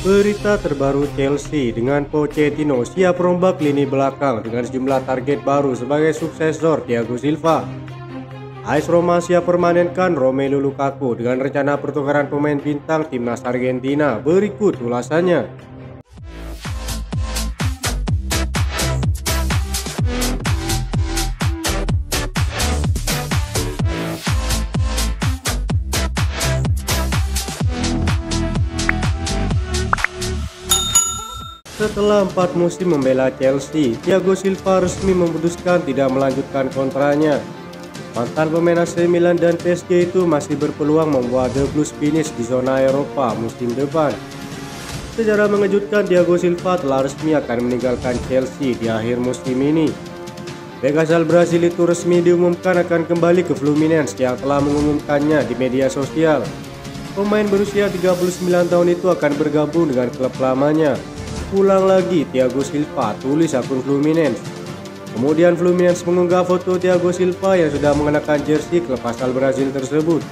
Berita terbaru Chelsea dengan Pochettino siap rombak lini belakang dengan sejumlah target baru sebagai suksesor Thiago Silva. AS Roma siap permanenkan Romelu Lukaku dengan rencana pertukaran pemain bintang timnas Argentina. Berikut ulasannya. Setelah 4 musim membela Chelsea, Thiago Silva resmi memutuskan tidak melanjutkan kontraknya. Mantan pemain AC Milan dan PSG itu masih berpeluang membawa The Blues finish di zona Eropa musim depan. Secara mengejutkan, Thiago Silva telah resmi akan meninggalkan Chelsea di akhir musim ini. Bek asal Brasil itu resmi diumumkan akan kembali ke Fluminense yang telah mengumumkannya di media sosial. Pemain berusia 39 tahun itu akan bergabung dengan klub lamanya. Pulang lagi Thiago Silva, tulis akun Fluminense. Kemudian Fluminense mengunggah foto Thiago Silva yang sudah mengenakan jersey klub asal Brasil tersebut.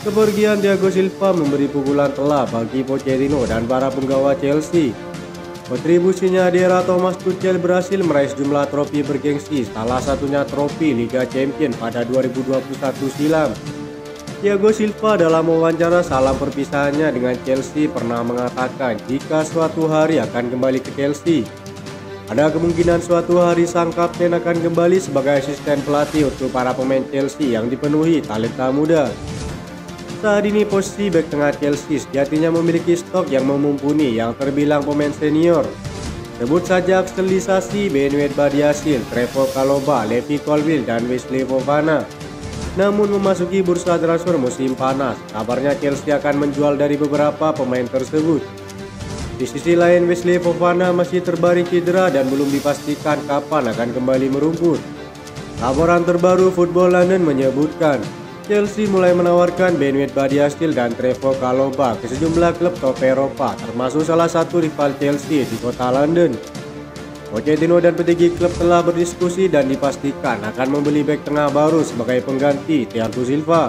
Kepergian Thiago Silva memberi pukulan telak bagi Pochettino dan para penggawa Chelsea. Kontribusinya di era Thomas Tuchel berhasil meraih sejumlah trofi bergengsi, salah satunya trofi Liga Champions pada 2021 silam. Thiago Silva dalam wawancara salam perpisahannya dengan Chelsea pernah mengatakan jika suatu hari akan kembali ke Chelsea. Ada kemungkinan suatu hari sang kapten akan kembali sebagai asisten pelatih untuk para pemain Chelsea yang dipenuhi talenta muda. Saat ini posisi bek tengah Chelsea sejatinya memiliki stok yang mumpuni yang terbilang pemain senior. Sebut saja akselisasi Benued Badiashile, Trevoh Chalobah, Levi Colwill, dan Wesley Fofana. Namun memasuki bursa transfer musim panas, kabarnya Chelsea akan menjual dari beberapa pemain tersebut. Di sisi lain, Wesley Fofana masih terbaring cedera dan belum dipastikan kapan akan kembali merumput. Laporan terbaru Football London menyebutkan, Chelsea mulai menawarkan Benued Badiashile dan Trevoh Chalobah ke sejumlah klub top Eropa, termasuk salah satu rival Chelsea di kota London. Pochettino dan petinggi klub telah berdiskusi dan dipastikan akan membeli bek tengah baru sebagai pengganti Thiago Silva.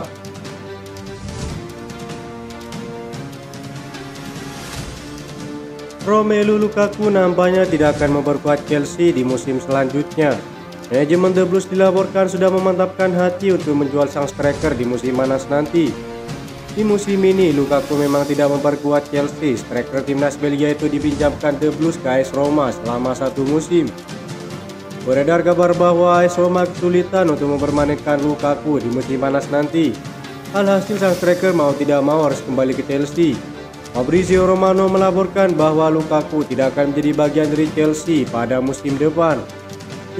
Romelu Lukaku nampaknya tidak akan memperkuat Chelsea di musim selanjutnya. Manajemen The Blues dilaporkan sudah memantapkan hati untuk menjual sang striker di musim panas nanti. Di musim ini, Lukaku memang tidak memperkuat Chelsea. Striker timnas Belgia itu dipinjamkan The Blues ke AS Roma selama 1 musim. Beredar kabar bahwa AS Roma kesulitan untuk mempermanenkan Lukaku di musim panas nanti. Alhasil sang striker mau tidak mau harus kembali ke Chelsea. Fabrizio Romano melaporkan bahwa Lukaku tidak akan menjadi bagian dari Chelsea pada musim depan.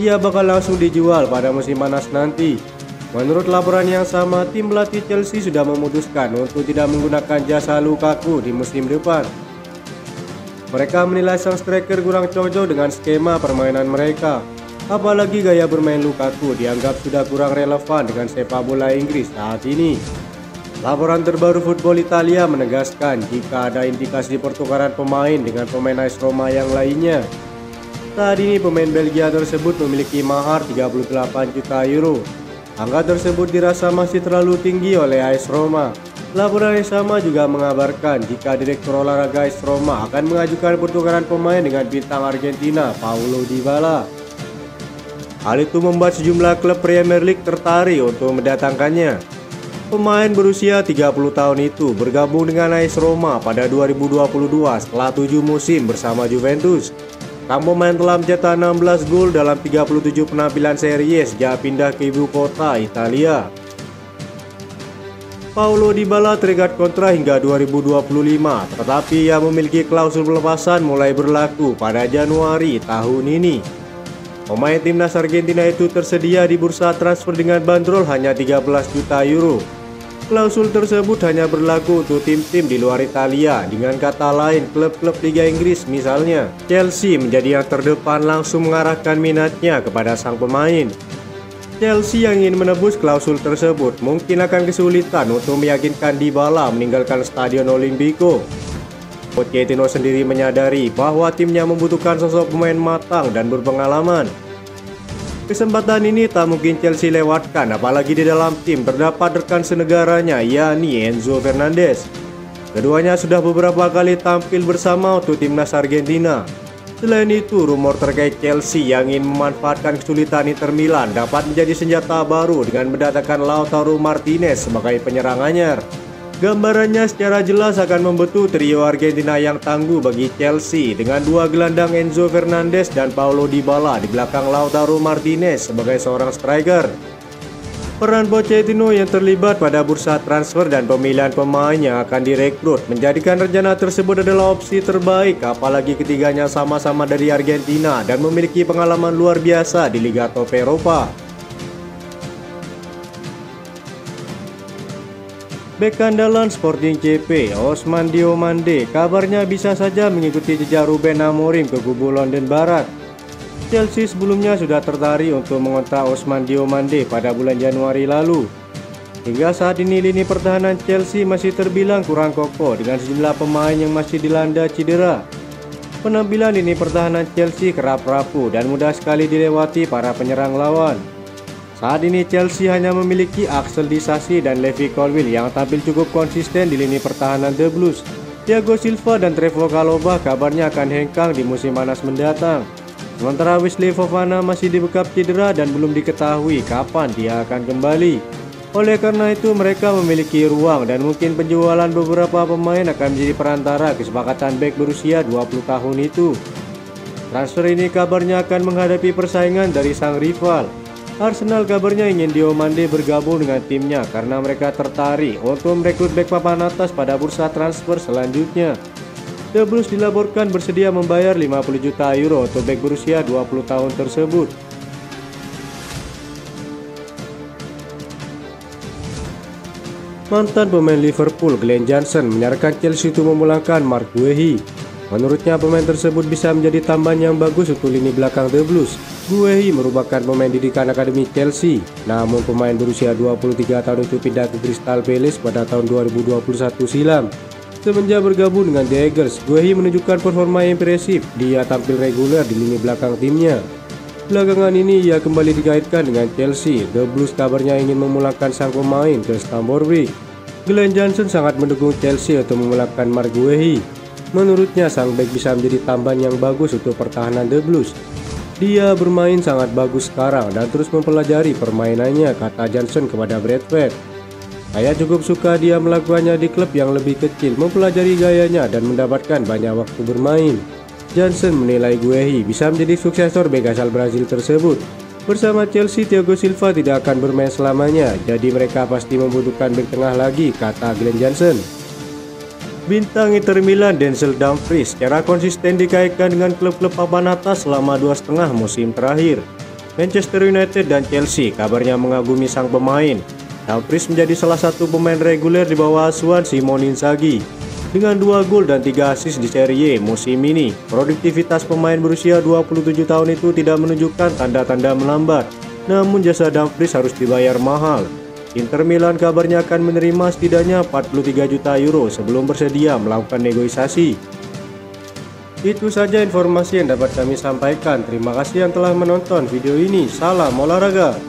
Ia bakal langsung dijual pada musim panas nanti. Menurut laporan yang sama, tim pelatih Chelsea sudah memutuskan untuk tidak menggunakan jasa Lukaku di musim depan. Mereka menilai sang striker kurang cocok dengan skema permainan mereka. Apalagi gaya bermain Lukaku dianggap sudah kurang relevan dengan sepak bola Inggris saat ini. Laporan terbaru Football Italia menegaskan jika ada indikasi pertukaran pemain dengan pemain AS Roma yang lainnya. Saat ini pemain Belgia tersebut memiliki mahar 38 juta euro. Angka tersebut dirasa masih terlalu tinggi oleh AS Roma. Laporan yang sama juga mengabarkan jika Direktur Olahraga AS Roma akan mengajukan pertukaran pemain dengan bintang Argentina Paulo Dybala. Hal itu membuat sejumlah klub Premier League tertarik untuk mendatangkannya. Pemain berusia 30 tahun itu bergabung dengan AS Roma pada 2022 setelah 7 musim bersama Juventus. Sang pemain telah mencetak 16 gol dalam 37 penampilan Serie A sejak pindah ke ibu kota Italia. Paulo Dybala terikat kontrak hingga 2025, tetapi ia memiliki klausul pelepasan mulai berlaku pada Januari tahun ini. Pemain timnas Argentina itu tersedia di bursa transfer dengan bandrol hanya 13 juta euro. Klausul tersebut hanya berlaku untuk tim-tim di luar Italia. Dengan kata lain, klub-klub Liga Inggris misalnya Chelsea menjadi yang terdepan langsung mengarahkan minatnya kepada sang pemain. Chelsea yang ingin menebus klausul tersebut mungkin akan kesulitan untuk meyakinkan Dybala meninggalkan Stadion Olimpico. Pochettino sendiri menyadari bahwa timnya membutuhkan sosok pemain matang dan berpengalaman. Kesempatan ini tak mungkin Chelsea lewatkan, apalagi di dalam tim terdapat rekan senegaranya yakni Enzo Fernandez. Keduanya sudah beberapa kali tampil bersama untuk timnas Argentina. Selain itu, rumor terkait Chelsea yang ingin memanfaatkan kesulitan Inter Milan dapat menjadi senjata baru dengan mendatangkan Lautaro Martinez sebagai penyerang anyar. Gambarannya secara jelas akan membentuk trio Argentina yang tangguh bagi Chelsea dengan dua gelandang Enzo Fernandez dan Paulo Dybala di belakang Lautaro Martinez sebagai seorang striker. Peran Pochettino yang terlibat pada bursa transfer dan pemilihan pemain yang akan direkrut menjadikan rencana tersebut adalah opsi terbaik, apalagi ketiganya sama-sama dari Argentina dan memiliki pengalaman luar biasa di Liga Top Eropa. Bek andalan Sporting CP, Ousmane Diomande, kabarnya bisa saja mengikuti jejak Ruben Amorim ke kubu London Barat. Chelsea sebelumnya sudah tertarik untuk mengontrak Ousmane Diomande pada bulan Januari lalu. Hingga saat ini lini pertahanan Chelsea masih terbilang kurang kokoh dengan sejumlah pemain yang masih dilanda cedera. Penampilan lini pertahanan Chelsea kerap rapuh dan mudah sekali dilewati para penyerang lawan. Saat ini Chelsea hanya memiliki Axel Disasi dan Levi Colwill yang tampil cukup konsisten di lini pertahanan The Blues. Thiago Silva dan Trevoh Chalobah kabarnya akan hengkang di musim panas mendatang. Sementara Wesley Fofana masih dibekap cedera dan belum diketahui kapan dia akan kembali. Oleh karena itu mereka memiliki ruang dan mungkin penjualan beberapa pemain akan menjadi perantara kesepakatan bek berusia 20 tahun itu. Transfer ini kabarnya akan menghadapi persaingan dari sang rival. Arsenal kabarnya ingin Diomande bergabung dengan timnya karena mereka tertarik untuk merekrut bek papan atas pada bursa transfer selanjutnya. The Blues dilaporkan bersedia membayar 50 juta euro untuk bek berusia 20 tahun tersebut. Mantan pemain Liverpool Glenn Johnson menyarankan Chelsea untuk memulangkan Marc Guehi. Menurutnya pemain tersebut bisa menjadi tambahan yang bagus untuk lini belakang The Blues. Guehi merupakan pemain didikan akademi Chelsea, namun pemain berusia 23 tahun itu pindah ke Crystal Palace pada tahun 2021 silam. Semenjak bergabung dengan The Eagles, Guehi menunjukkan performa yang impresif. Dia tampil reguler di lini belakang timnya. Belakangan ini ia kembali dikaitkan dengan Chelsea. The Blues kabarnya ingin memulangkan sang pemain ke Stamford Bridge. Glenn Johnson sangat mendukung Chelsea untuk memulangkan Marc Guehi. Menurutnya sang bek bisa menjadi tambahan yang bagus untuk pertahanan The Blues. Dia bermain sangat bagus sekarang dan terus mempelajari permainannya, kata Johnson kepada Bradford. Saya cukup suka dia melakukannya di klub yang lebih kecil, mempelajari gayanya dan mendapatkan banyak waktu bermain. Johnson menilai Guehi bisa menjadi suksesor bek asal Brazil tersebut. Bersama Chelsea, Thiago Silva tidak akan bermain selamanya, jadi mereka pasti membutuhkan bek tengah lagi, kata Glenn Johnson. Bintang Inter Milan Denzel Dumfries secara konsisten dikaitkan dengan klub-klub papan atas selama 2,5 musim terakhir. Manchester United dan Chelsea kabarnya mengagumi sang pemain. Dumfries menjadi salah satu pemain reguler di bawah asuhan Simone Inzaghi. Dengan 2 gol dan 3 assist di Serie A musim ini, produktivitas pemain berusia 27 tahun itu tidak menunjukkan tanda-tanda melambat. Namun jasa Dumfries harus dibayar mahal. Inter Milan kabarnya akan menerima setidaknya 43 juta euro sebelum bersedia melakukan negosiasi. Itu saja informasi yang dapat kami sampaikan. Terima kasih yang telah menonton video ini. Salam olahraga.